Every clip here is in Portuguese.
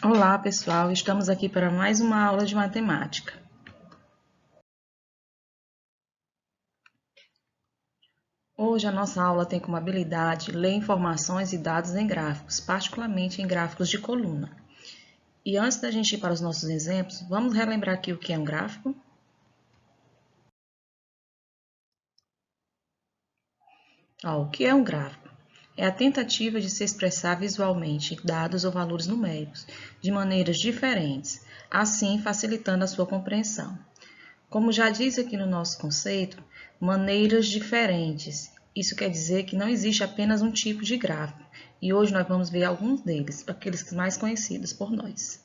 Olá, pessoal! Estamos aqui para mais uma aula de matemática. Hoje a nossa aula tem como habilidade ler informações e dados em gráficos, particularmente em gráficos de coluna. E antes da gente ir para os nossos exemplos, vamos relembrar aqui o que é um gráfico? O que é um gráfico? É a tentativa de se expressar visualmente dados ou valores numéricos de maneiras diferentes, assim facilitando a sua compreensão. Como já diz aqui no nosso conceito, maneiras diferentes. Isso quer dizer que não existe apenas um tipo de gráfico, e hoje nós vamos ver alguns deles, aqueles mais conhecidos por nós.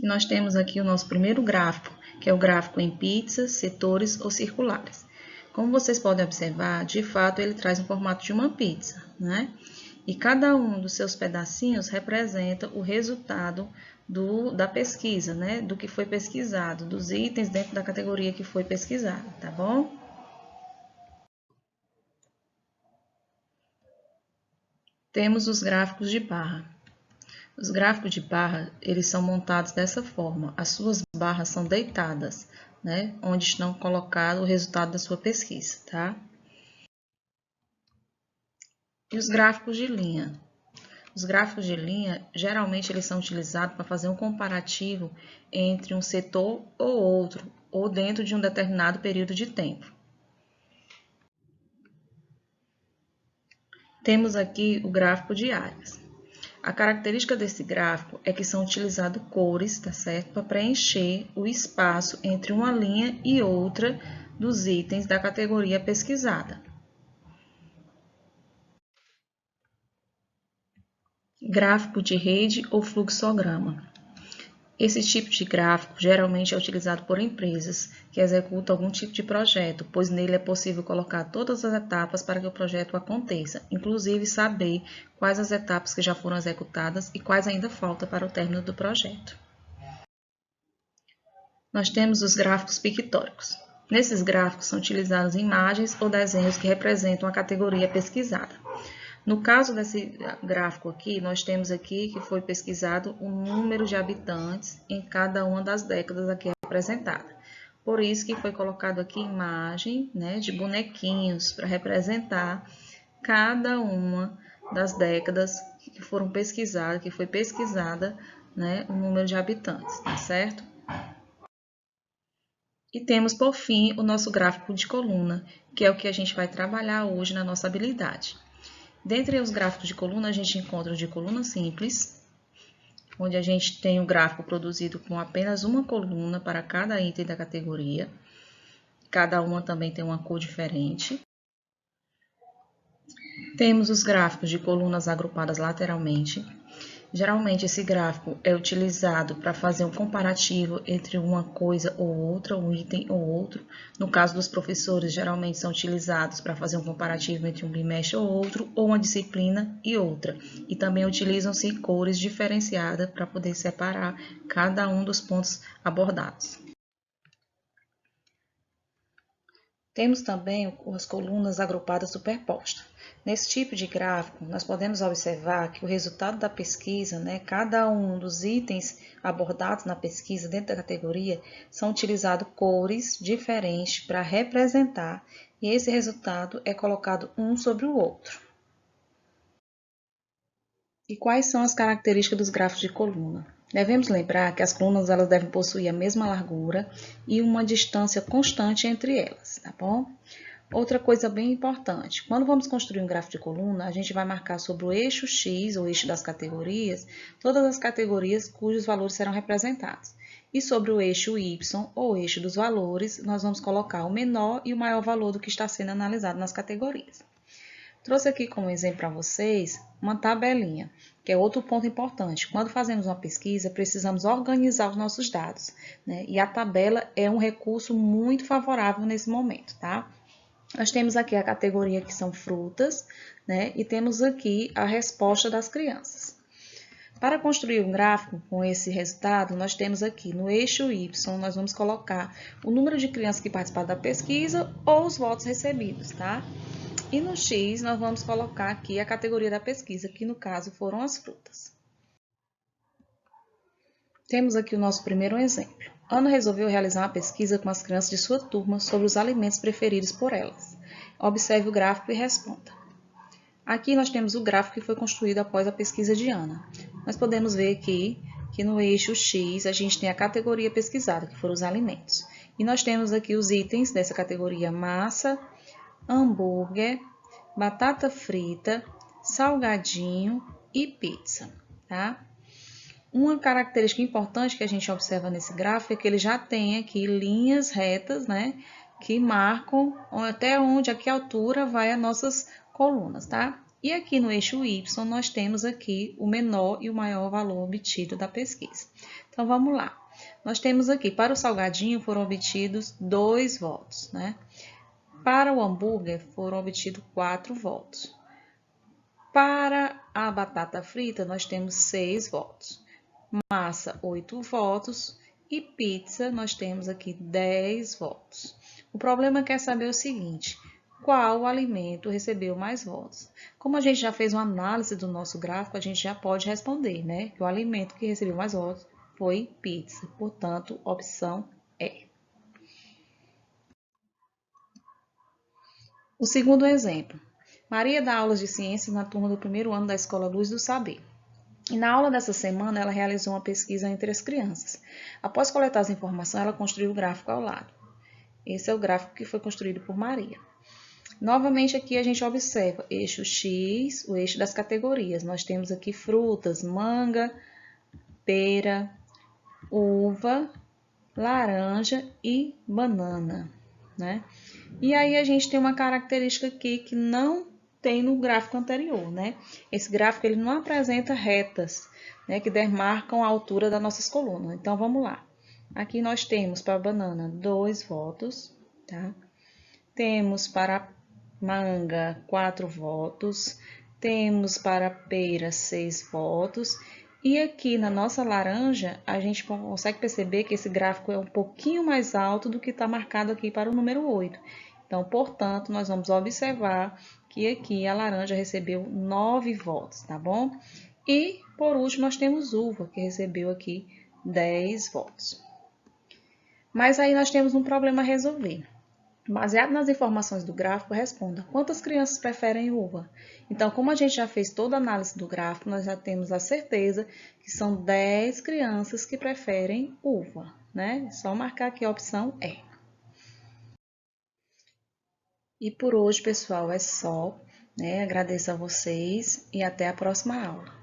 E nós temos aqui o nosso primeiro gráfico, que é o gráfico em pizzas, setores ou circulares. Como vocês podem observar, de fato ele traz um formato de uma pizza, né? E cada um dos seus pedacinhos representa o resultado da pesquisa, né? Do que foi pesquisado, dos itens dentro da categoria que foi pesquisada, tá bom? Temos os gráficos de barra. Os gráficos de barra, eles são montados dessa forma. As suas barras são deitadas, né? Onde estão colocados o resultado da sua pesquisa, tá? E os gráficos de linha. Os gráficos de linha, geralmente, eles são utilizados para fazer um comparativo entre um setor ou outro, ou dentro de um determinado período de tempo. Temos aqui o gráfico de áreas. A característica desse gráfico é que são utilizadas cores, tá certo? Para preencher o espaço entre uma linha e outra dos itens da categoria pesquisada. Gráfico de rede ou fluxograma. Esse tipo de gráfico geralmente é utilizado por empresas que executam algum tipo de projeto, pois nele é possível colocar todas as etapas para que o projeto aconteça, inclusive saber quais as etapas que já foram executadas e quais ainda faltam para o término do projeto. Nós temos os gráficos pictóricos. Nesses gráficos são utilizadas imagens ou desenhos que representam a categoria pesquisada. No caso desse gráfico aqui, nós temos aqui que foi pesquisado o número de habitantes em cada uma das décadas aqui representada. Por isso que foi colocado aqui imagem, né, de bonequinhos para representar cada uma das décadas que foram pesquisadas, que foi pesquisada, né, o número de habitantes, tá certo? E temos, por fim, o nosso gráfico de coluna, que é o que a gente vai trabalhar hoje na nossa habilidade. Dentre os gráficos de coluna, a gente encontra o de coluna simples, onde a gente tem o gráfico produzido com apenas uma coluna para cada item da categoria. Cada uma também tem uma cor diferente. Temos os gráficos de colunas agrupadas lateralmente. Geralmente, esse gráfico é utilizado para fazer um comparativo entre uma coisa ou outra, um item ou outro. No caso dos professores, geralmente são utilizados para fazer um comparativo entre um bimestre ou outro, ou uma disciplina e outra. E também utilizam-se cores diferenciadas para poder separar cada um dos pontos abordados. Temos também as colunas agrupadas superpostas. Nesse tipo de gráfico, nós podemos observar que o resultado da pesquisa, né, cada um dos itens abordados na pesquisa dentro da categoria, são utilizados cores diferentes para representar, e esse resultado é colocado um sobre o outro. E quais são as características dos gráficos de coluna? Devemos lembrar que as colunas elas devem possuir a mesma largura e uma distância constante entre elas, tá bom? Outra coisa bem importante, quando vamos construir um gráfico de coluna, a gente vai marcar sobre o eixo X, ou eixo das categorias, todas as categorias cujos valores serão representados. E sobre o eixo Y, ou eixo dos valores, nós vamos colocar o menor e o maior valor do que está sendo analisado nas categorias. Trouxe aqui como exemplo para vocês uma tabelinha, que é outro ponto importante. Quando fazemos uma pesquisa, precisamos organizar os nossos dados, né? E a tabela é um recurso muito favorável nesse momento, tá? Nós temos aqui a categoria que são frutas, né? E temos aqui a resposta das crianças. Para construir um gráfico com esse resultado, nós temos aqui no eixo Y, nós vamos colocar o número de crianças que participaram da pesquisa ou os votos recebidos, tá? E no X, nós vamos colocar aqui a categoria da pesquisa, que no caso foram as frutas. Temos aqui o nosso primeiro exemplo. Ana resolveu realizar uma pesquisa com as crianças de sua turma sobre os alimentos preferidos por elas. Observe o gráfico e responda. Aqui nós temos o gráfico que foi construído após a pesquisa de Ana. Nós podemos ver aqui que no eixo X a gente tem a categoria pesquisada, que foram os alimentos. E nós temos aqui os itens dessa categoria: massa, hambúrguer, batata frita, salgadinho e pizza, tá? Uma característica importante que a gente observa nesse gráfico é que ele já tem aqui linhas retas, né, que marcam até onde, a que altura vai as nossas colunas, tá? E aqui no eixo Y nós temos aqui o menor e o maior valor obtido da pesquisa. Então vamos lá. Nós temos aqui, para o salgadinho foram obtidos 2 votos, né? Para o hambúrguer foram obtidos 4 votos. Para a batata frita nós temos 6 votos. Massa, 8 votos. E pizza, nós temos aqui 10 votos. O problema quer saber o seguinte: qual alimento recebeu mais votos? Como a gente já fez uma análise do nosso gráfico, a gente já pode responder, né? Que o alimento que recebeu mais votos foi pizza. Portanto, opção E. O segundo exemplo. Maria dá aulas de ciências na turma do primeiro ano da Escola Luz do Saber. E na aula dessa semana, ela realizou uma pesquisa entre as crianças. Após coletar as informações, ela construiu o gráfico ao lado. Esse é o gráfico que foi construído por Maria. Novamente, aqui a gente observa eixo X, o eixo das categorias. Nós temos aqui frutas, manga, pera, uva, laranja e banana, né? E aí a gente tem uma característica aqui que não tem no gráfico anterior, né? Esse gráfico ele não apresenta retas, né, que demarcam a altura das nossas colunas. Então vamos lá. Aqui nós temos para a banana 2 votos, tá? Temos para manga 4 votos, temos para pera 6 votos. E aqui na nossa laranja, a gente consegue perceber que esse gráfico é um pouquinho mais alto do que está marcado aqui para o número 8. Então, portanto, nós vamos observar que aqui a laranja recebeu 9 votos, tá bom? E, por último, nós temos uva, que recebeu aqui 10 votos. Mas aí nós temos um problema a resolver. Baseado nas informações do gráfico, responda: quantas crianças preferem uva? Então, como a gente já fez toda a análise do gráfico, nós já temos a certeza que são 10 crianças que preferem uva, né? É só marcar aqui a opção E. E por hoje, pessoal, é só, né? Agradeço a vocês e até a próxima aula.